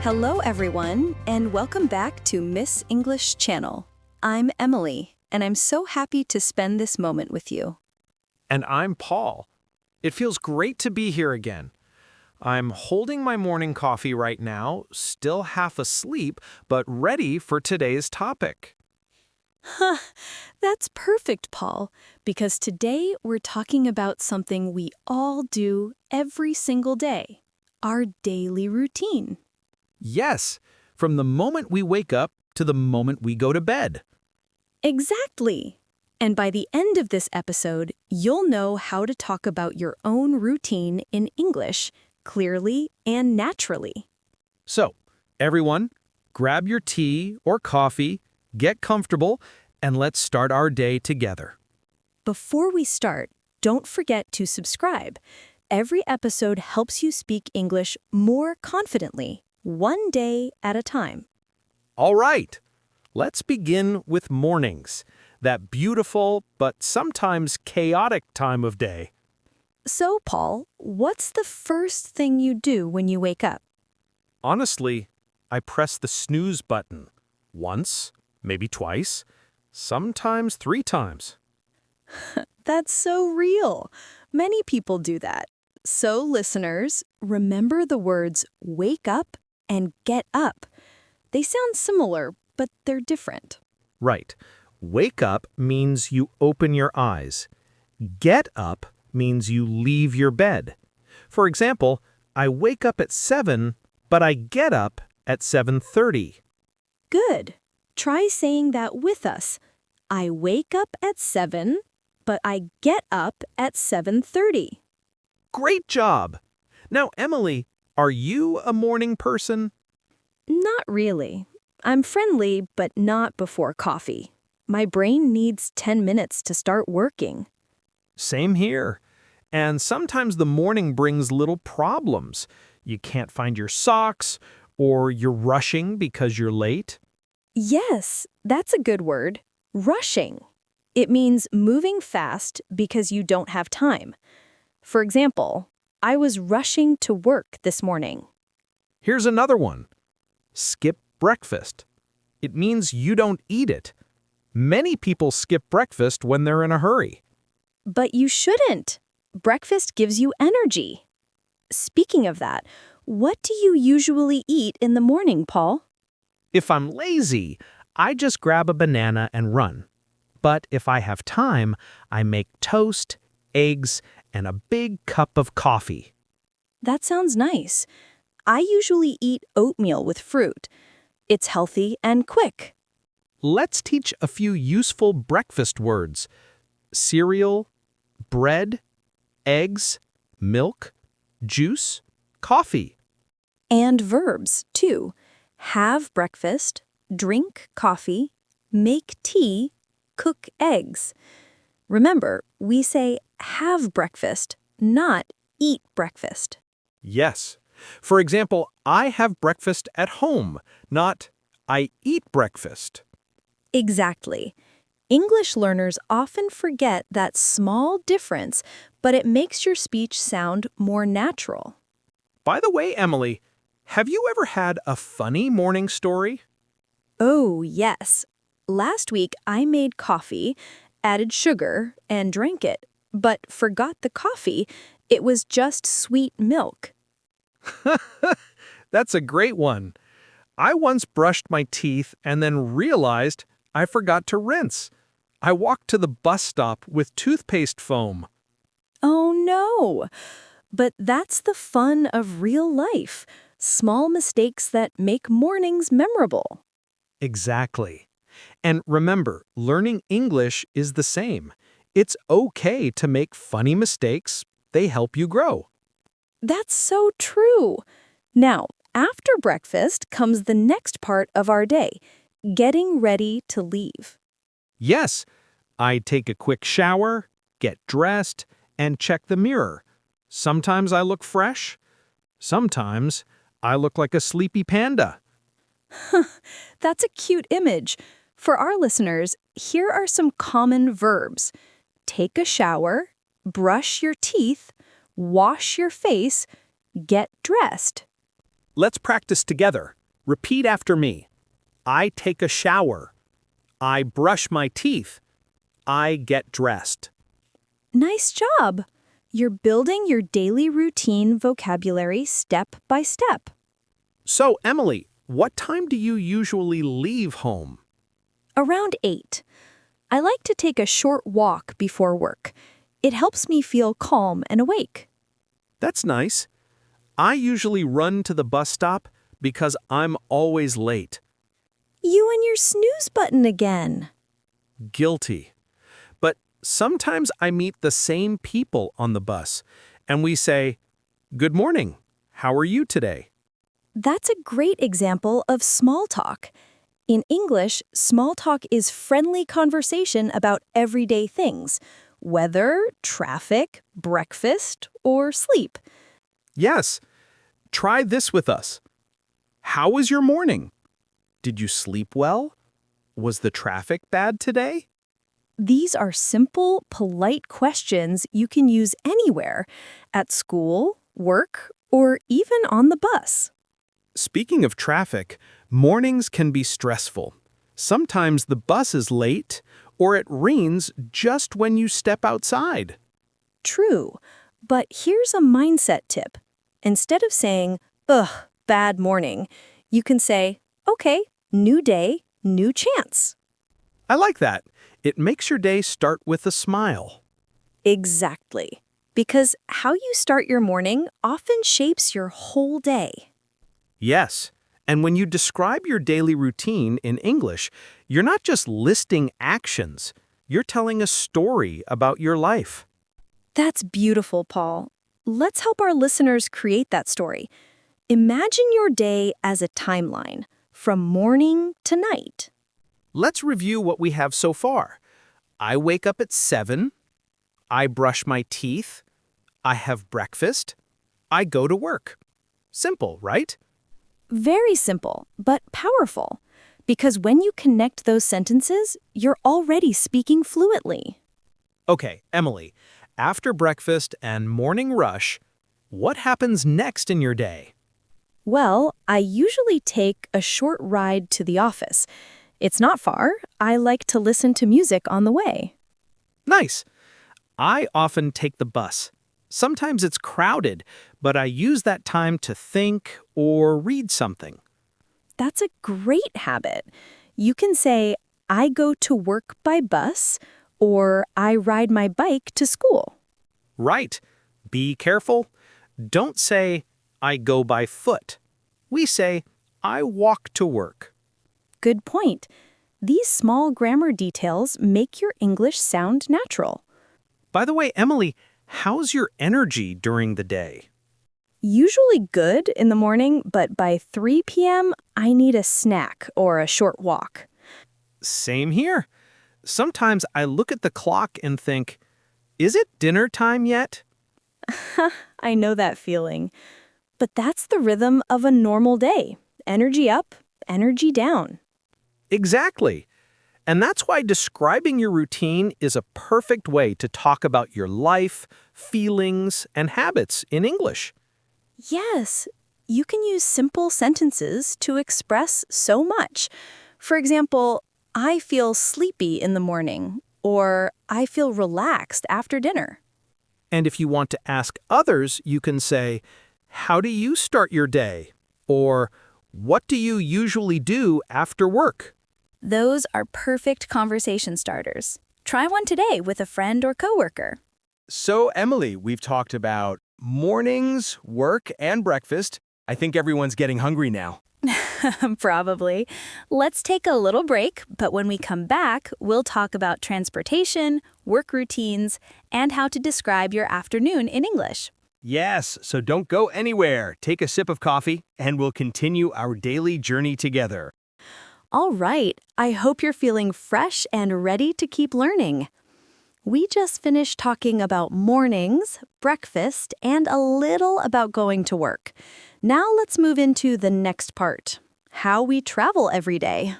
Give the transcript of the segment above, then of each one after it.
Hello, everyone, and welcome back to Miss English Channel. I'm Emily, and I'm so happy to spend this moment with you. And I'm Paul. It feels great to be here again. I'm holding my morning coffee right now, still half asleep, but ready for today's topic. Huh, that's perfect, Paul, because today we're talking about something we all do every single day, our daily routine. Yes, from the moment we wake up to the moment we go to bed. Exactly. And by the end of this episode, you'll know how to talk about your own routine in English clearly and naturally. So, everyone, grab your tea or coffee, get comfortable, and let's start our day together. Before we start, don't forget to subscribe. Every episode helps you speak English more confidently, one day at a time. All right, let's begin with mornings, that beautiful but sometimes chaotic time of day. So, Paul, what's the first thing you do when you wake up? Honestly, I press the snooze button. Once, maybe twice, sometimes 3 times. That's so real. Many people do that. So, listeners, remember the words wake up and get up. They sound similar, but they're different. Right. Wake up means you open your eyes. Get up means you leave your bed. For example, I wake up at 7, but I get up at 7:30. Good. Try saying that with us. I wake up at 7, but I get up at 7:30. Great job! Now, Emily, are you a morning person? Not really. I'm friendly, but not before coffee. My brain needs 10 minutes to start working. Same here. And sometimes the morning brings little problems. You can't find your socks, or you're rushing because you're late. Yes, that's a good word. Rushing. It means moving fast because you don't have time. For example, I was rushing to work this morning. Here's another one. Skip breakfast. It means you don't eat it. Many people skip breakfast when they're in a hurry. But you shouldn't. Breakfast gives you energy. Speaking of that, what do you usually eat in the morning, Paul? If I'm lazy, I just grab a banana and run. But if I have time, I make toast, eggs, and a big cup of coffee. That sounds nice. I usually eat oatmeal with fruit. It's healthy and quick. Let's teach a few useful breakfast words. Cereal, bread, eggs, milk, juice, coffee. And verbs, too. Have breakfast, drink coffee, make tea, cook eggs. Remember, we say have breakfast, not eat breakfast. Yes. For example, I have breakfast at home, not I eat breakfast. Exactly. English learners often forget that small difference, but it makes your speech sound more natural. By the way, Emily, have you ever had a funny morning story? Oh, yes. Last week I made coffee, added sugar, and drank it, but forgot the coffee. It was just sweet milk. That's a great one. I once brushed my teeth and then realized I forgot to rinse. I walked to the bus stop with toothpaste foam. Oh no! But that's the fun of real life. Small mistakes that make mornings memorable. Exactly. And remember, learning English is the same. It's okay to make funny mistakes. They help you grow. That's so true. Now, after breakfast comes the next part of our day, getting ready to leave. Yes, I take a quick shower, get dressed, and check the mirror. Sometimes I look fresh. Sometimes I look like a sleepy panda. That's a cute image. For our listeners, here are some common verbs. Take a shower, brush your teeth, wash your face, get dressed. Let's practice together. Repeat after me. I take a shower. I brush my teeth. I get dressed. Nice job! You're building your daily routine vocabulary step by step. So, Emily, what time do you usually leave home? Around 8. I like to take a short walk before work. It helps me feel calm and awake. That's nice. I usually run to the bus stop because I'm always late. You and your snooze button again. Guilty. But sometimes I meet the same people on the bus, and we say, "Good morning. How are you today?" That's a great example of small talk. In English, small talk is friendly conversation about everyday things, weather, traffic, breakfast, or sleep. Yes. Try this with us. How was your morning? Did you sleep well? Was the traffic bad today? These are simple, polite questions you can use anywhere, at school, work, or even on the bus. Speaking of traffic, mornings can be stressful. Sometimes the bus is late, or it rains just when you step outside. True, but here's a mindset tip. Instead of saying, ugh, bad morning, you can say, okay, new day, new chance. I like that. It makes your day start with a smile. Exactly. Because how you start your morning often shapes your whole day. Yes, and when you describe your daily routine in English, you're not just listing actions. You're telling a story about your life. That's beautiful, Paul. Let's help our listeners create that story. Imagine your day as a timeline, from morning to night. Let's review what we have so far. I wake up at 7. I brush my teeth. I have breakfast. I go to work. Simple, right? Very simple, but powerful. Because when you connect those sentences, you're already speaking fluently. Okay, Emily, after breakfast and morning rush, what happens next in your day? Well, I usually take a short ride to the office. It's not far. I like to listen to music on the way. Nice. I often take the bus. Sometimes it's crowded, but I use that time to think or read something. That's a great habit. You can say, I go to work by bus, or I ride my bike to school. Right. Be careful. Don't say, I go by foot. We say, I walk to work. Good point. These small grammar details make your English sound natural. By the way, Emily, how's your energy during the day? Usually good in the morning, but by 3 p.m., I need a snack or a short walk. Same here. Sometimes I look at the clock and think, is it dinner time yet? I know that feeling. But that's the rhythm of a normal day. Energy up, energy down. Exactly. And that's why describing your routine is a perfect way to talk about your life, feelings, and habits in English. Yes, you can use simple sentences to express so much. For example, I feel sleepy in the morning, or I feel relaxed after dinner. And if you want to ask others, you can say, how do you start your day? Or what do you usually do after work? Those are perfect conversation starters. Try one today with a friend or coworker. So, Emily, we've talked about mornings, work, and breakfast. I think everyone's getting hungry now. Probably. Let's take a little break, but when we come back, we'll talk about transportation, work routines, and how to describe your afternoon in English. Yes, so don't go anywhere. Take a sip of coffee, and we'll continue our daily journey together. All right, I hope you're feeling fresh and ready to keep learning. We just finished talking about mornings, breakfast, and a little about going to work. Now let's move into the next part, how we travel every day.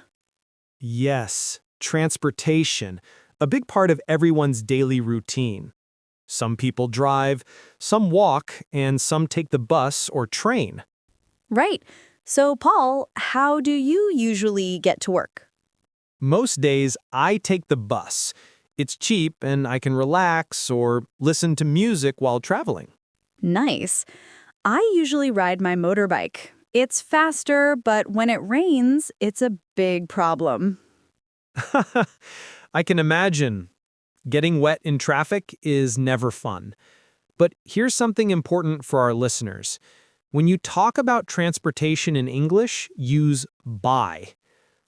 Yes, transportation, a big part of everyone's daily routine. Some people drive, some walk, and some take the bus or train. Right. So, Paul, how do you usually get to work? Most days, I take the bus. It's cheap and I can relax or listen to music while traveling. Nice. I usually ride my motorbike. It's faster, but when it rains, it's a big problem. I can imagine. Getting wet in traffic is never fun. But here's something important for our listeners. When you talk about transportation in English, use by,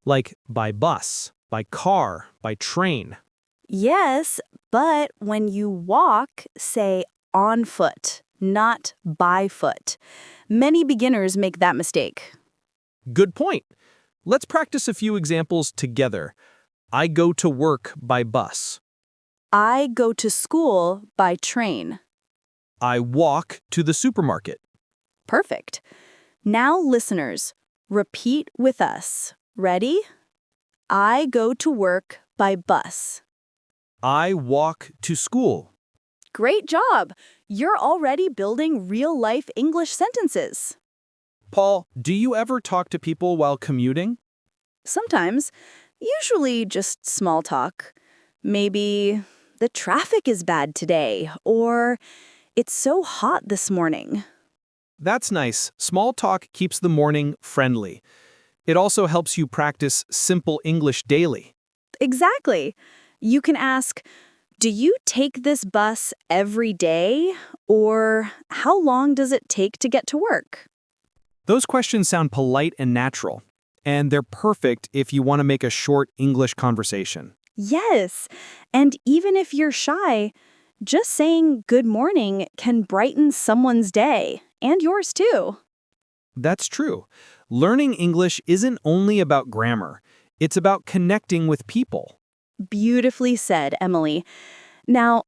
like by bus, by car, by train. Yes, but when you walk, say on foot, not by foot. Many beginners make that mistake. Good point. Let's practice a few examples together. I go to work by bus. I go to school by train. I walk to the supermarket. Perfect. Now, listeners, repeat with us. Ready? I go to work by bus. I walk to school. Great job! You're already building real-life English sentences. Paul, do you ever talk to people while commuting? Sometimes, usually just small talk. Maybe the traffic is bad today, or it's so hot this morning. That's nice. Small talk keeps the morning friendly. It also helps you practice simple English daily. Exactly. You can ask, do you take this bus every day? Or how long does it take to get to work? Those questions sound polite and natural, and they're perfect if you want to make a short English conversation. Yes. And even if you're shy, just saying good morning can brighten someone's day, and yours too. That's true. Learning English isn't only about grammar. It's about connecting with people. Beautifully said, Emily. Now,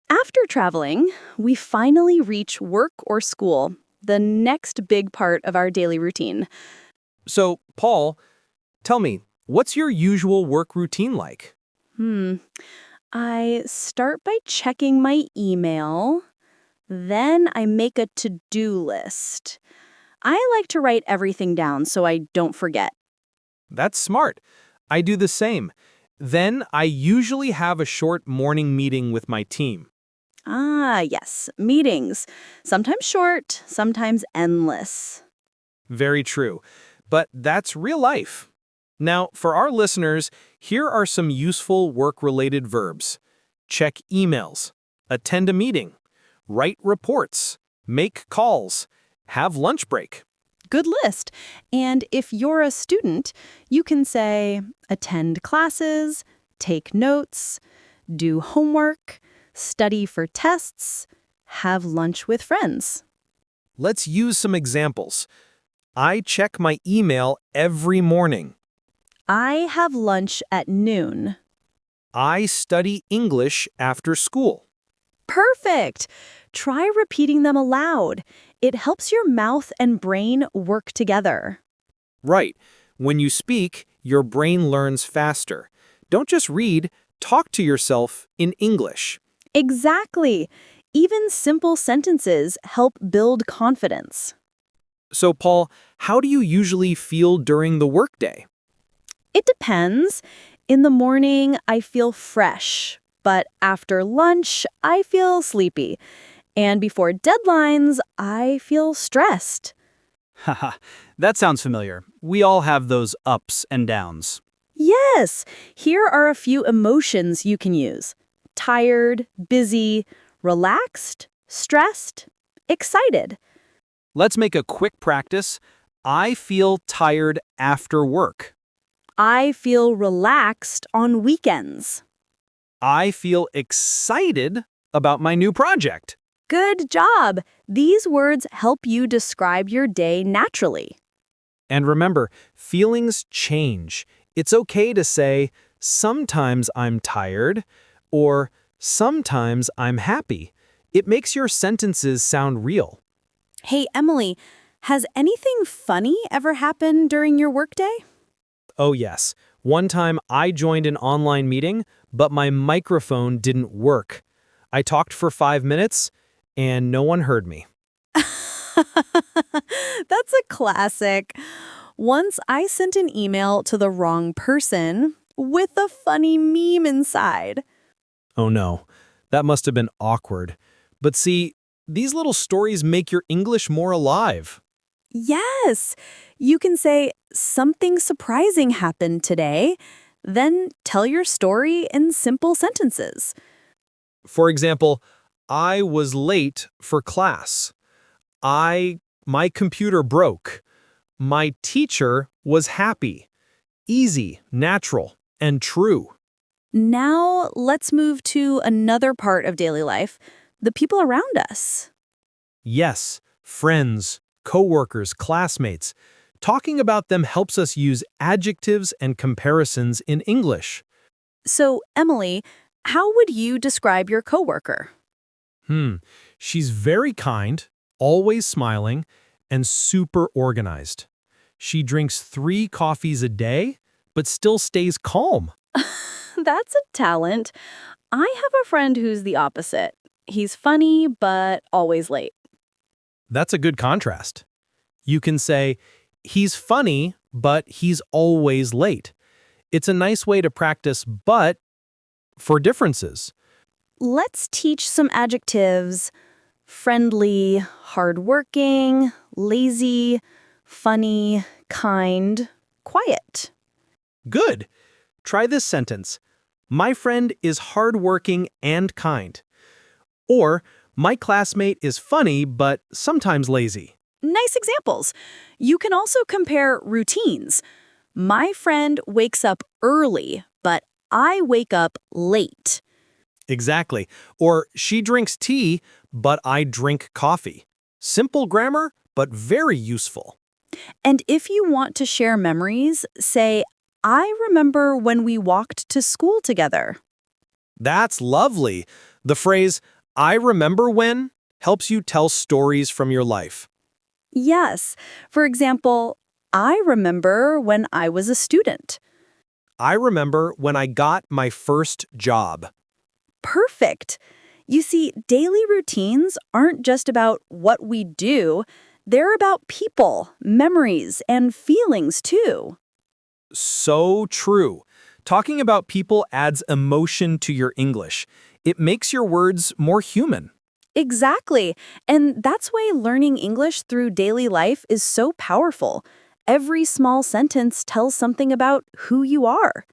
after traveling, we finally reach work or school, the next big part of our daily routine. So, Paul, tell me, what's your usual work routine like? I start by checking my email. Then I make a to-do list. I like to write everything down so I don't forget. That's smart. I do the same. Then I usually have a short morning meeting with my team. Ah, yes, meetings. Sometimes short, sometimes endless. Very true. But that's real life. Now, for our listeners, here are some useful work-related verbs. Check emails, attend a meeting, write reports, make calls, have lunch break. Good list. And if you're a student, you can say attend classes, take notes, do homework, study for tests, have lunch with friends. Let's use some examples. I check my email every morning. I have lunch at noon. I study English after school. Perfect! Try repeating them aloud. It helps your mouth and brain work together. Right. When you speak, your brain learns faster. Don't just read, talk to yourself in English. Exactly. Even simple sentences help build confidence. So, Paul, how do you usually feel during the workday? It depends. In the morning, I feel fresh, but after lunch, I feel sleepy. And before deadlines, I feel stressed. Haha, that sounds familiar. We all have those ups and downs. Yes, here are a few emotions you can use. Tired, busy, relaxed, stressed, excited. Let's make a quick practice. I feel tired after work. I feel relaxed on weekends. I feel excited about my new project. Good job! These words help you describe your day naturally. And remember, feelings change. It's okay to say, sometimes I'm tired, or sometimes I'm happy. It makes your sentences sound real. Hey, Emily, has anything funny ever happened during your workday? Oh yes, one time I joined an online meeting, but my microphone didn't work. I talked for 5 minutes, and no one heard me. That's That's a classic. Once I sent an email to the wrong person with a funny meme inside. Oh no, that must have been awkward. But see, these little stories make your English more alive. Yes, you can say something surprising happened today, then tell your story in simple sentences. For example, I was late for class. My computer broke. My teacher was happy. Easy, natural, and true. Now let's move to another part of daily life, the people around us. Yes, friends, coworkers, classmates. Talking about them helps us use adjectives and comparisons in English. So, Emily, how would you describe your coworker? She's very kind, always smiling, and super organized. She drinks 3 coffees a day, but still stays calm. That's a talent. I have a friend who's the opposite. He's funny, but always late. That's a good contrast. You can say, he's funny, but he's always late. It's a nice way to practice but for differences. Let's teach some adjectives: friendly, hardworking, lazy, funny, kind, quiet. Good. Try this sentence. My friend is hardworking and kind. Or, my classmate is funny but sometimes lazy. Nice examples. You can also compare routines. My friend wakes up early, but I wake up late. Exactly. Or, she drinks tea, but I drink coffee. Simple grammar, but very useful. And if you want to share memories, say, I remember when we walked to school together. That's lovely. The phrase, I remember when, helps you tell stories from your life. Yes. For example, I remember when I was a student. I remember when I got my first job. Perfect. You see, daily routines aren't just about what we do, they're about people, memories, and feelings too. So true. Talking about people adds emotion to your English. It makes your words more human. Exactly. And that's why learning English through daily life is so powerful. Every small sentence tells something about who you are.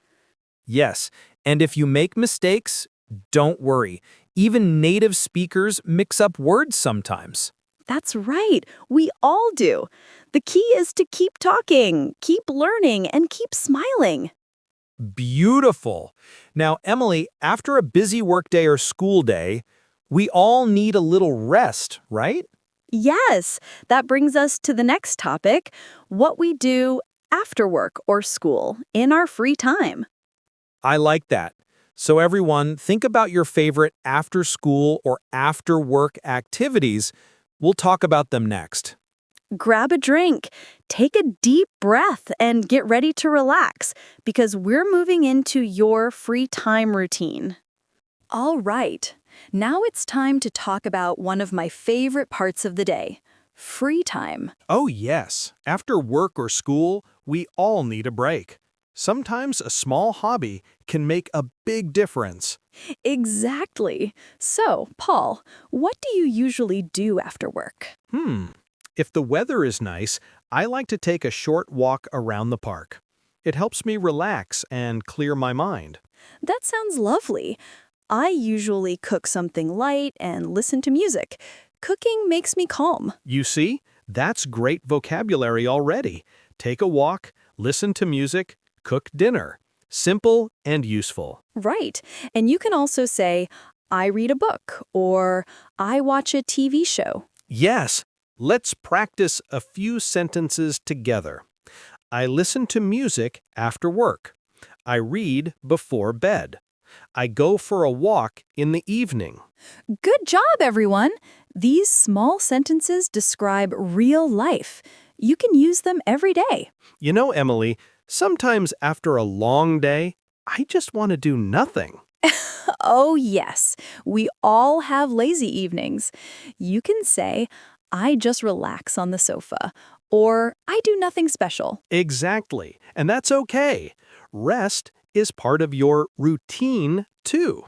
Yes, and if you make mistakes, don't worry. Even native speakers mix up words sometimes. That's right. We all do. The key is to keep talking, keep learning, and keep smiling. Beautiful. Now, Emily, after a busy workday or school day, we all need a little rest, right? Yes, that brings us to the next topic: what we do after work or school in our free time. I like that. So everyone, think about your favorite after-school or after-work activities. We'll talk about them next. Grab a drink, take a deep breath, and get ready to relax because we're moving into your free time routine. All right, now it's time to talk about one of my favorite parts of the day: free time. Oh yes, after work or school, we all need a break. Sometimes a small hobby can make a big difference. Exactly. So, Paul, what do you usually do after work? If the weather is nice, I like to take a short walk around the park. It helps me relax and clear my mind. That sounds lovely. I usually cook something light and listen to music. Cooking makes me calm. You see, that's great vocabulary already. Take a walk, listen to music, cook dinner. Simple and useful. Right. And you can also say, I read a book or I watch a TV show. Yes, let's practice a few sentences together. I listen to music after work. I read before bed. I go for a walk in the evening. Good job, everyone. These small sentences describe real life. You can use them every day. You know, Emily, sometimes after a long day, I just want to do nothing. Oh, yes. We all have lazy evenings. You can say, I just relax on the sofa, or I do nothing special. Exactly. And that's okay. Rest is part of your routine, too.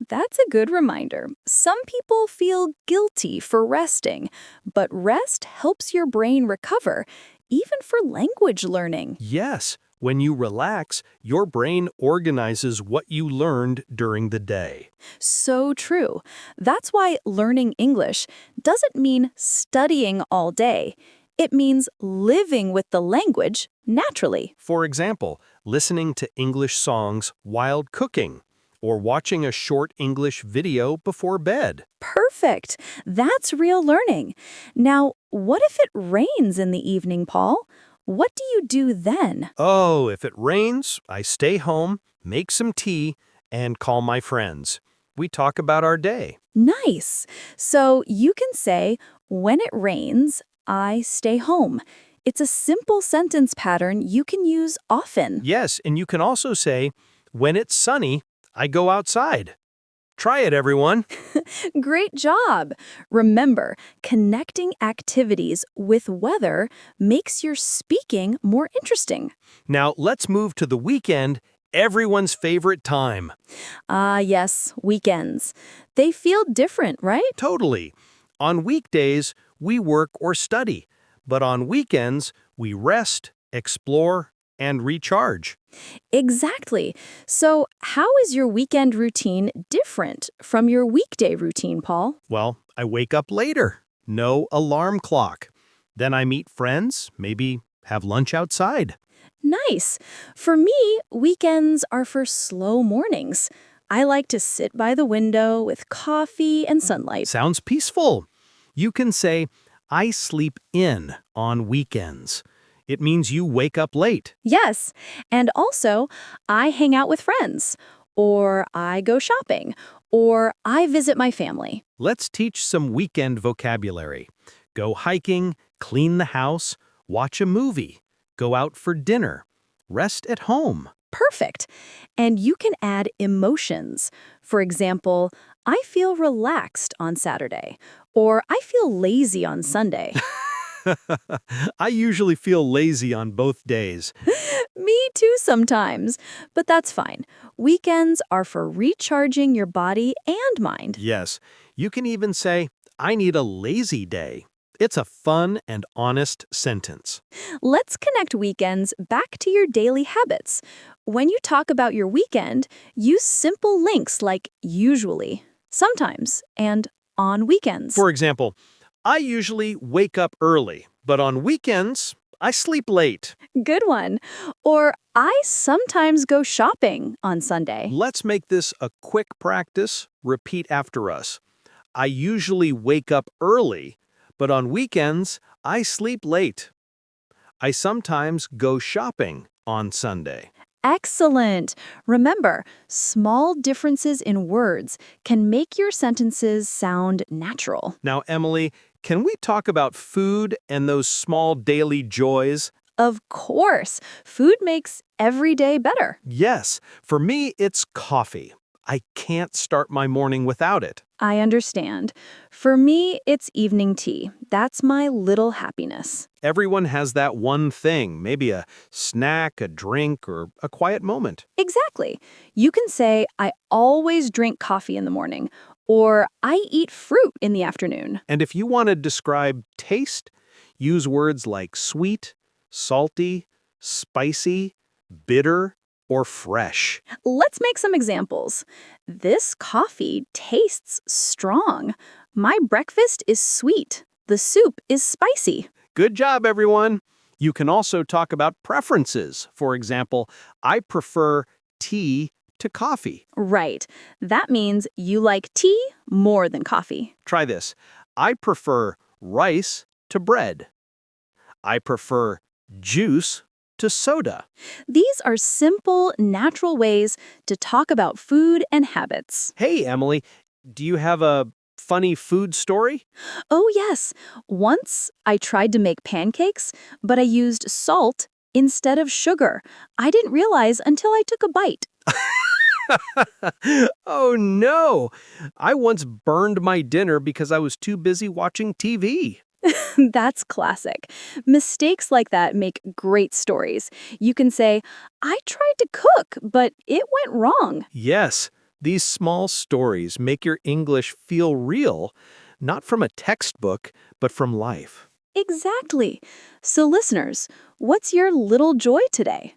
That's a good reminder. Some people feel guilty for resting, but rest helps your brain recover, even for language learning. Yes, when you relax, your brain organizes what you learned during the day. So true. That's why learning English doesn't mean studying all day. It means living with the language naturally. For example, listening to English songs while cooking, or watching a short English video before bed. Perfect. That's real learning. Now, what if it rains in the evening, Paul? What do you do then? Oh, if it rains, I stay home, make some tea, and call my friends. We talk about our day. Nice. So you can say, when it rains, I stay home. It's a simple sentence pattern you can use often. Yes, and you can also say, when it's sunny, I go outside. Try it, everyone. Great job. Remember, connecting activities with weather makes your speaking more interesting. Now, let's move to the weekend, everyone's favorite time. Ah, yes, weekends. They feel different, right? Totally. On weekdays, we work or study, but on weekends, we rest, explore, and recharge. Exactly. So, how is your weekend routine different from your weekday routine, Paul? Well, I wake up later. No alarm clock. Then I meet friends, maybe have lunch outside. Nice. For me, weekends are for slow mornings. I like to sit by the window with coffee and sunlight. Sounds peaceful. You can say, I sleep in on weekends. It means you wake up late. Yes. And also, I hang out with friends, or I go shopping, or I visit my family. Let's teach some weekend vocabulary. Go hiking, clean the house, watch a movie, go out for dinner, rest at home. Perfect. And you can add emotions. For example, I feel relaxed on Saturday, or I feel lazy on Sunday. I usually feel lazy on both days. Me too sometimes, but that's fine. Weekends are for recharging your body and mind. Yes, you can even say, I need a lazy day. It's a fun and honest sentence. Let's connect weekends back to your daily habits. When you talk about your weekend, use simple links like usually, sometimes, and on weekends. For example, I usually wake up early, but on weekends, I sleep late. Good one. Or I sometimes go shopping on Sunday. Let's make this a quick practice. Repeat after us. I usually wake up early, but on weekends, I sleep late. I sometimes go shopping on Sunday. Excellent. Remember, small differences in words can make your sentences sound natural. Now, Emily, can we talk about food and those small daily joys? Of course, food makes every day better. Yes, for me, it's coffee. I can't start my morning without it. I understand. For me, it's evening tea. That's my little happiness. Everyone has that one thing, maybe a snack, a drink, or a quiet moment. Exactly. You can say, I always drink coffee in the morning, or I eat fruit in the afternoon. And if you want to describe taste, use words like sweet, salty, spicy, bitter, or fresh. Let's make some examples. This coffee tastes strong. My breakfast is sweet. The soup is spicy. Good job, everyone. You can also talk about preferences. For example, I prefer tea to coffee. Right. That means you like tea more than coffee. Try this. I prefer rice to bread. I prefer juice to soda. These are simple, natural ways to talk about food and habits. Hey, Emily, do you have a funny food story? Oh, yes. Once I tried to make pancakes, but I used salt instead of sugar. I didn't realize until I took a bite. Oh, no. I once burned my dinner because I was too busy watching TV. That's classic. Mistakes like that make great stories. You can say, I tried to cook, but it went wrong. Yes, these small stories make your English feel real, not from a textbook, but from life. Exactly. So, listeners, what's your little joy today?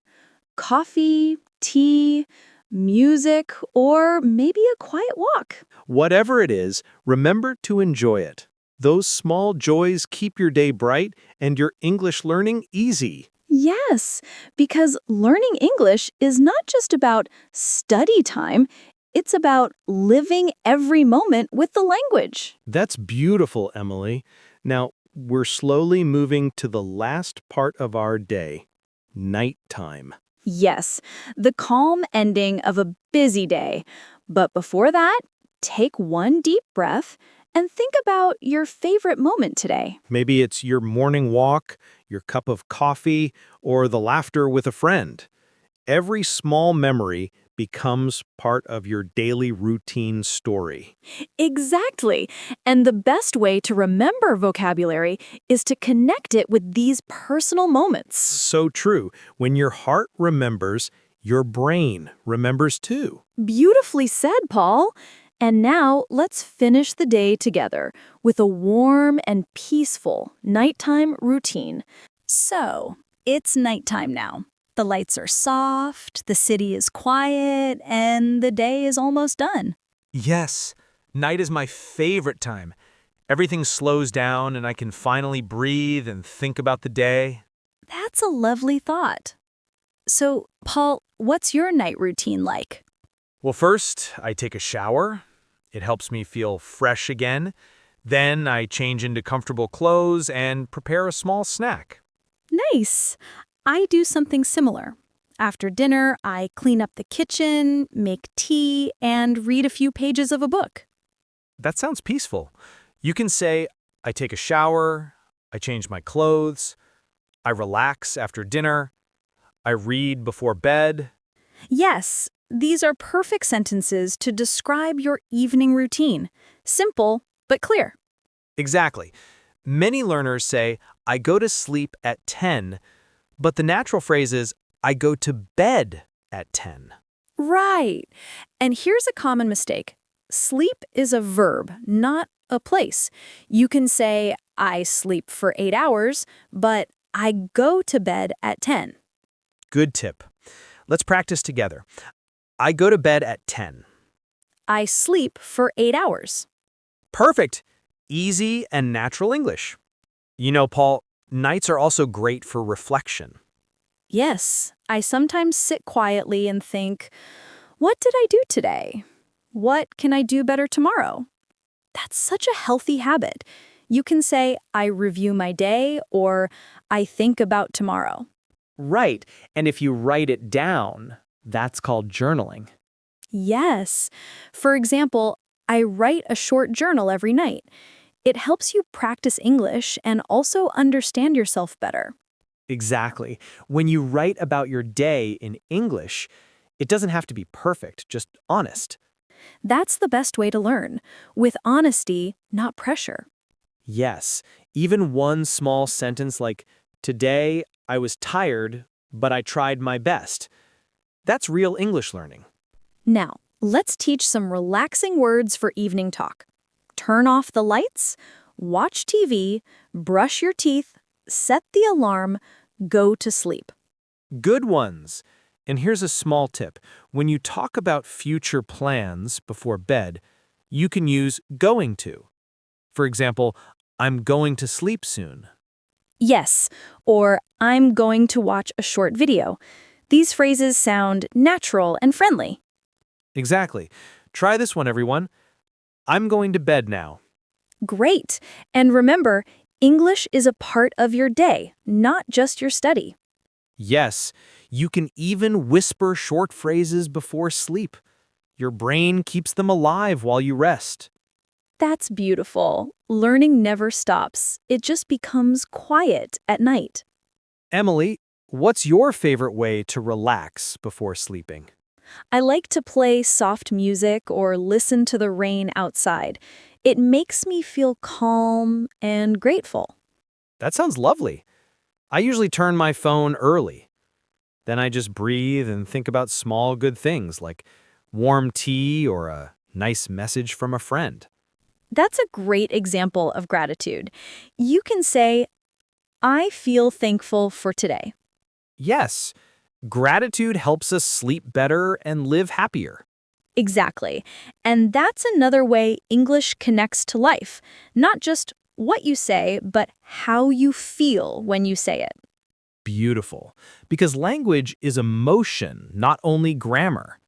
Coffee, tea, music, or maybe a quiet walk? Whatever it is, remember to enjoy it. Those small joys keep your day bright and your English learning easy. Yes, because learning English is not just about study time, it's about living every moment with the language. That's beautiful, Emily. Now, we're slowly moving to the last part of our day, nighttime. Yes, the calm ending of a busy day. But before that, take one deep breath and think about your favorite moment today. Maybe it's your morning walk, your cup of coffee, or the laughter with a friend. Every small memory becomes part of your daily routine story. Exactly. And the best way to remember vocabulary is to connect it with these personal moments. So true. When your heart remembers, your brain remembers too. Beautifully said, Paul. And now let's finish the day together with a warm and peaceful nighttime routine. So, it's nighttime now. The lights are soft, the city is quiet, and the day is almost done. Yes, night is my favorite time. Everything slows down and I can finally breathe and think about the day. That's a lovely thought. So, Paul, what's your night routine like? Well, first, I take a shower. It helps me feel fresh again. Then I change into comfortable clothes and prepare a small snack. Nice. I do something similar. After dinner, I clean up the kitchen, make tea, and read a few pages of a book. That sounds peaceful. You can say, I take a shower, I change my clothes, I relax after dinner, I read before bed. Yes, these are perfect sentences to describe your evening routine. Simple, but clear. Exactly. Many learners say, I go to sleep at 10, but the natural phrase is, I go to bed at 10. Right. And here's a common mistake. Sleep is a verb, not a place. You can say, I sleep for 8 hours, but I go to bed at 10. Good tip. Let's practice together. I go to bed at 10. I sleep for 8 hours. Perfect. Easy and natural English. You know, Paul, nights are also great for reflection. Yes, I sometimes sit quietly and think, what did I do today? What can I do better tomorrow? That's such a healthy habit. You can say, I review my day, or I think about tomorrow. Right. And if you write it down, that's called journaling. Yes. For example, I write a short journal every night. It helps you practice English and also understand yourself better. Exactly. When you write about your day in English, it doesn't have to be perfect, just honest. That's the best way to learn, with honesty, not pressure. Yes, even one small sentence like, today I was tired, but I tried my best. That's real English learning. Now, let's teach some relaxing words for evening talk. Turn off the lights, watch TV, brush your teeth, set the alarm, go to sleep. Good ones. And here's a small tip. When you talk about future plans before bed, you can use going to. For example, I'm going to sleep soon. Yes, or I'm going to watch a short video. These phrases sound natural and friendly. Exactly. Try this one, everyone. I'm going to bed now. Great. And remember, English is a part of your day, not just your study. Yes, you can even whisper short phrases before sleep. Your brain keeps them alive while you rest. That's beautiful. Learning never stops. It just becomes quiet at night. Emily, what's your favorite way to relax before sleeping? I like to play soft music or listen to the rain outside. It makes me feel calm and grateful. That sounds lovely. I usually turn my phone early. Then I just breathe and think about small good things like warm tea or a nice message from a friend. That's a great example of gratitude. You can say, I feel thankful for today. Yes, gratitude helps us sleep better and live happier. Exactly. And that's another way English connects to life. Not just what you say, but how you feel when you say it. Beautiful. Because language is emotion, not only grammar.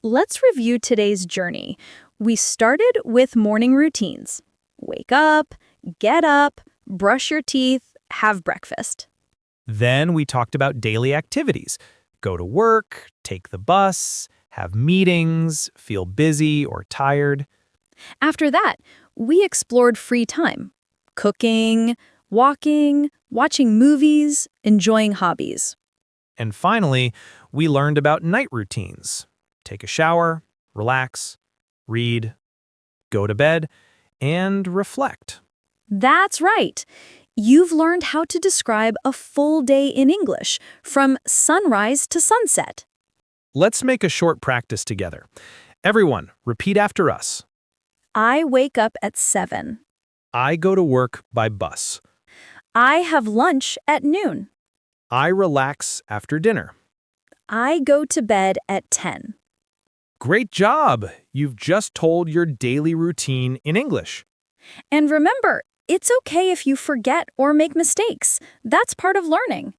Let's review today's journey. We started with morning routines. Wake up, get up, brush your teeth, have breakfast. Then we talked about daily activities. Go to work, take the bus, have meetings, feel busy or tired. After that, we explored free time. Cooking, walking, watching movies, enjoying hobbies. And finally, we learned about night routines. Take a shower, relax, read, go to bed, and reflect. That's right. You've learned how to describe a full day in English, from sunrise to sunset. Let's make a short practice together. Everyone, repeat after us. I wake up at 7. I go to work by bus. I have lunch at noon. I relax after dinner. I go to bed at 10. Great job! You've just told your daily routine in English. And remember, it's okay if you forget or make mistakes. That's part of learning.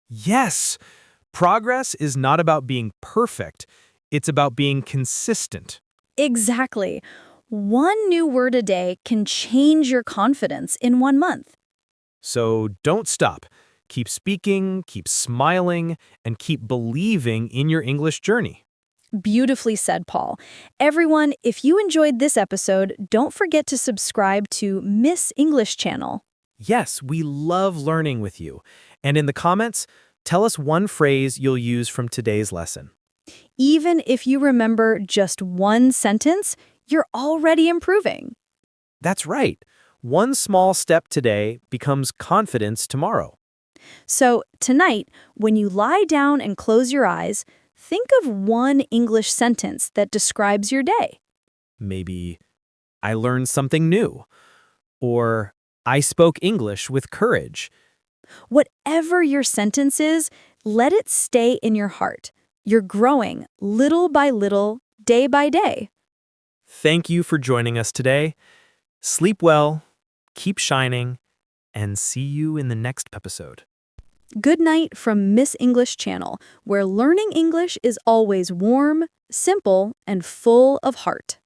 Yes! Progress is not about being perfect. It's about being consistent. Exactly. One new word a day can change your confidence in 1 month. So don't stop. Keep speaking, keep smiling, and keep believing in your English journey. Beautifully said, Paul. Everyone, if you enjoyed this episode, don't forget to subscribe to Miss English channel. Yes, we love learning with you. And in the comments, tell us one phrase you'll use from today's lesson. Even if you remember just one sentence, you're already improving. That's right. One small step today becomes confidence tomorrow. So tonight, when you lie down and close your eyes, think of one English sentence that describes your day. Maybe, I learned something new. Or, I spoke English with courage. Whatever your sentence is, let it stay in your heart. You're growing little by little, day by day. Thank you for joining us today. Sleep well, keep shining, and see you in the next episode. Good night from Miss English channel, where learning English is always warm, simple, and full of heart.